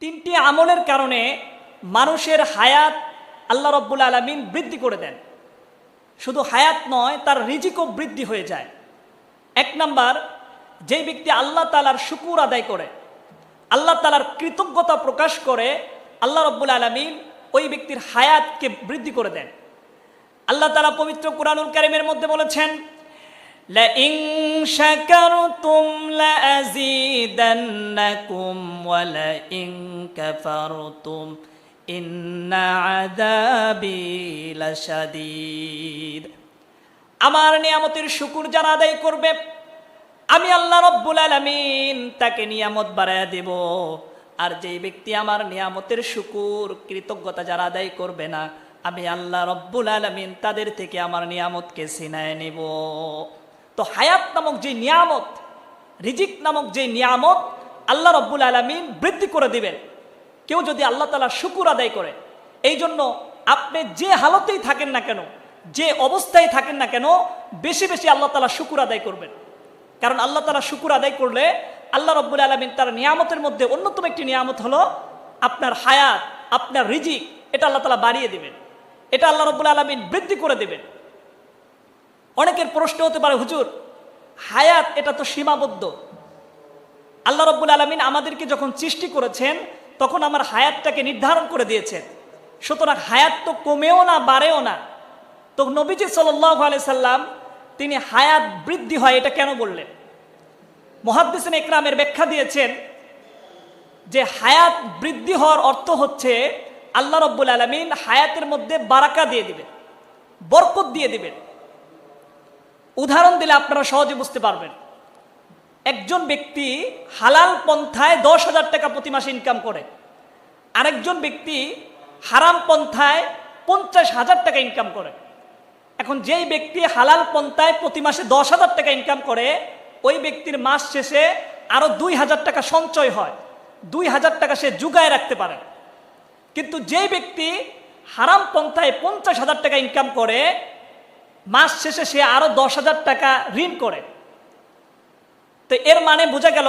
তিনটি আমলের কারণে মানুষের হায়াত আল্লাহ রব্বুল আলামিন বৃদ্ধি করে দেন। শুধু হায়াত নয়, তার রিজিকও বৃদ্ধি হয়ে যায়। এক নাম্বার, যেই ব্যক্তি আল্লাহ তাআলার শুকর আদায় করে, আল্লাহ তাআলার কৃতজ্ঞতা প্রকাশ করে, আল্লাহ রব্বুল আলামিন ওই ব্যক্তির হায়াতকে বৃদ্ধি করে দেন। আল্লাহ তাআলা পবিত্র কুরআনুল কারীমের মধ্যে বলেছেন, লা ইন শাকারতুম লাযীদান্নাকুম ওয়া লা ইন কাফারতুম ইন্না আযাবি লাশাদীদ। আমার নিয়ামতের শুকর যারা আদায় করবে, আমি আল্লাহ রব্বুল আলামিন তাকে নিয়ামত বাড়ায়া দেব। আর যেই ব্যক্তি আমার নিয়ামতের শুকর কৃতজ্ঞতা যারা আদায় করবে না, আমি আল্লাহ রব্বুল আলামিন তাদের থেকে আমার নিয়ামতকে ছিনায় নেব। তো হায়াত নামক যে নিয়ামত, রিজিক নামক যে নিয়ামত আল্লাহ রব্বুল আলামিন বৃদ্ধি করে দিবেন কেউ যদি আল্লাহ তাআলার শুকর আদায় করে। এই জন্য আপনি যে হালতেই থাকেন না কেন, যে অবস্থায় থাকেন না কেন, বেশি বেশি আল্লাহ তাআলার শুকর আদায় করবেন। কারণ আল্লাহ তাআলার শুকর আদায় করলে আল্লাহ রব্বুল আলামিন তার নিয়ামতের মধ্যে অন্যতম একটি নিয়ামত হলো আপনার হায়াত, আপনার রিজিক, এটা আল্লাহ তাআলা বাড়িয়ে দিবেন, এটা আল্লাহ রব্বুল আলামিন বৃদ্ধি করে দিবেন। অনেকের প্রশ্ন হতে পারে, হুজুর হায়াত এটা তো সীমাবদ্ধ। আল্লাহ রব্বুল আলামিন আমাদেরকে যখন সৃষ্টি করেছেন তখন আমার হায়াতটাকে নির্ধারণ করে দিয়েছেন, সুতরাং হায়াত তো কমেও না বাড়েও না। তো নবীজি সাল্লাল্লাহু আলাইহি সাল্লাম তিনি হায়াত বৃদ্ধি হয় এটা কেন বললেন? মুহাদ্দিসিন ইকরামের ব্যাখ্যা দিয়েছেন যে হায়াত বৃদ্ধি হওয়ার অর্থ হচ্ছে আল্লাহ রব্বুল আলামিন হায়াতের মধ্যে বারাকা দিয়ে দিবেন, বরকত দিয়ে দিবেন। উদাহরণ দিলে আপনারা সহজে বুঝতে পারবেন। একজন ব্যক্তি হালাল পন্থায় 10,000 টাকা প্রতি মাসে ইনকাম করে, আরেকজন ব্যক্তি হারাম পন্থায় 50,000 টাকা ইনকাম করে। এখন যেই ব্যক্তি হালাল পন্থায় প্রতি মাসে 10,000 টাকা ইনকাম করে, ওই ব্যক্তির মাস শেষে আরো 2,000 টাকা সঞ্চয় হয়, 2,000 টাকা সে জুগায় রাখতে পারে। কিন্তু যেই ব্যক্তি হারাম পন্থায় 50,000 টাকা ইনকাম করে, মাস শেষে সে আরো 10,000 টাকা ঋণ করে। তো এর মানে বোঝা গেল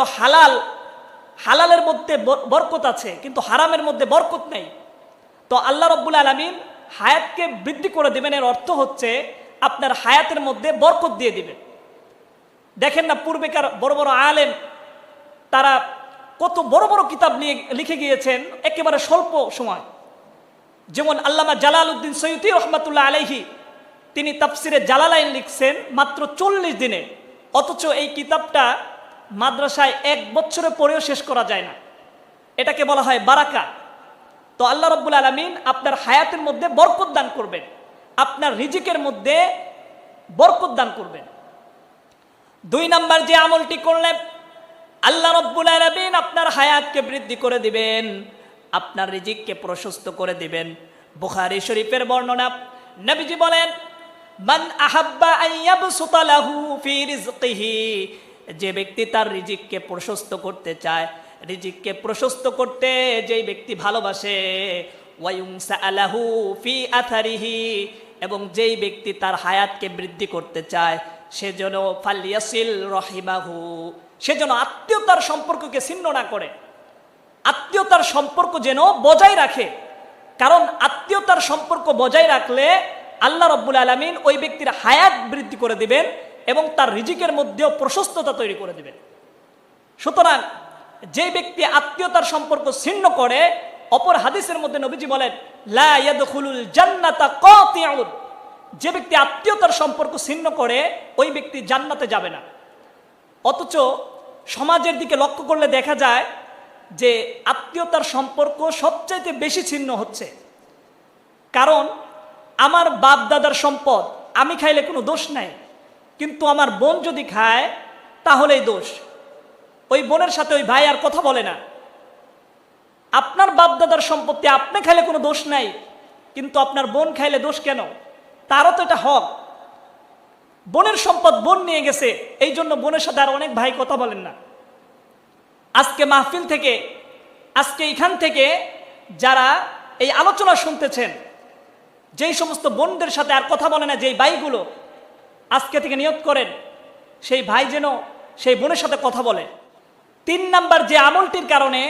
হালালের মধ্যে বরকত আছে, কিন্তু হারামের মধ্যে বরকত নেই। তো আল্লাহ রব্বুল আলামিন হায়াতকে বৃদ্ধি করে দিবেন, এর অর্থ হচ্ছে আপনার হায়াতের মধ্যে বরকত দিয়ে দিবেন। দেখেন না, পূর্বেকার বড় বড় আলেম তারা কত বড় বড় কিতাব নিয়ে লিখে গিয়েছেন একেবারে স্বল্প সময়। যেমন আল্লামা জালালউদ্দিন সৈয়দী রহমাতুল্লাহ আলাইহি, তিনি তাফসিরে জালালাইন লিখছেন মাত্র 40 দিনে, অথচ এই কিতাবটা মাদ্রাসায় 1 বছরে পড়েও শেষ করা যায় না। এটাকে বলা হয় বারাকা। তো আল্লাহ রব্বুল আলামিন আপনার হায়াতের মধ্যে বরকত দান করবেন, আপনার রিজিকের মধ্যে বরকত দান করবেন। 2 নাম্বার যে আমলটি করলে আল্লাহ রব্বুল আলামিন আপনার হায়াতকে বৃদ্ধি করে দিবেন, আপনার রিজিককে প্রশস্ত করে দিবেন। বুখারী শরীফের বর্ণনা, নবীজি বলেন, মান আহাব্বা আন ইয়াবসুতা লাহু ফি রিজকিহি, যে ব্যক্তি তার রিজিককে প্রশস্ত করতে চায়, রিজিককে প্রশস্ত করতে যেই ব্যক্তি ভালোবাসে, ওয়ায়ুনসা আলাহু ফি আথারিহি, এবং যেই ব্যক্তি তার হায়াতকে বৃদ্ধি করতে চায় সেজন্য ফালিয়াসিল রহিমাহু, সেজন্য আত্মীয়তার সম্পর্ককে ছিন্ন না করে, আত্মীয়তার সম্পর্ক যেন বজায় রাখে। কারণ আত্মীয়তার সম্পর্ক বজায় রাখলে আল্লাহ রব্বুল আলামিন ওই ব্যক্তির হায়াত বৃদ্ধি করে দিবেন এবং তার রিজিকের মধ্যেও প্রশস্ততা তৈরি করে দিবেন। সুতরাং যে ব্যক্তি আত্মীয়তার সম্পর্ক ছিন্ন করে, অপর হাদিসের মধ্যে নবীজি বলেন, লা ইয়াদখুলুল জান্নাতা কাতিউন, যে ব্যক্তি আত্মীয়তার সম্পর্ক ছিন্ন করে ওই ব্যক্তি জান্নাতে যাবে না। অথচ সমাজের দিকে লক্ষ্য করলে দেখা যায় যে আত্মীয়তার সম্পর্ক সবচাইতে বেশি ছিন্ন হচ্ছে। কারণ আমার বাপ দাদার সম্পদ আমি খাইলে কোনো দোষ নাই, কিন্তু আমার বোন যদি খায় তাহলেই দোষ। ওই বোনের সাথে ওই ভাই আর কথা বলে না। আপনার বাপ দাদার সম্পত্তি আপনি খাইলে কোনো দোষ নাই, কিন্তু আপনার বোন খাইলে দোষ কেন? তারও তো এটা হক। বোনের সম্পদ বোন নিয়ে গেছে, এই জন্য বোনের সাথে আর অনেক ভাই কথা বলেন না। আজকে মাহফিল থেকে, আজকে এখান থেকে যারা এই আলোচনা শুনতেছেন, যেই সমস্ত বোনদের সাথে আর কথা বলে না, যেই ভাইগুলো, আজকে থেকে নিয়ত করেন সেই ভাই যেন সেই বোনের সাথে কথা বলে। 3 নাম্বার যে আমলটির কারণে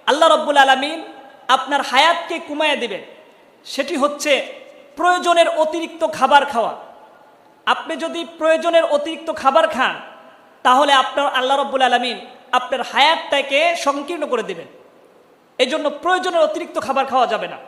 আল্লাহ রব্বুল আলামিন আপনার হায়াতকে কমায় দিবেন। সেটি হচ্ছে প্রয়োজনের অতিরিক্ত খাবার খাওয়া। আপনি যদি প্রয়োজনের অতিরিক্ত খাবার খান তাহলে আপনার আল্লাহ রব্বুল আলামিন আপনার হায়াতটাকে সংকীর্ণ করে দিবেন। এই জন্য প্রয়োজনের অতিরিক্ত খাবার খাওয়া যাবে না।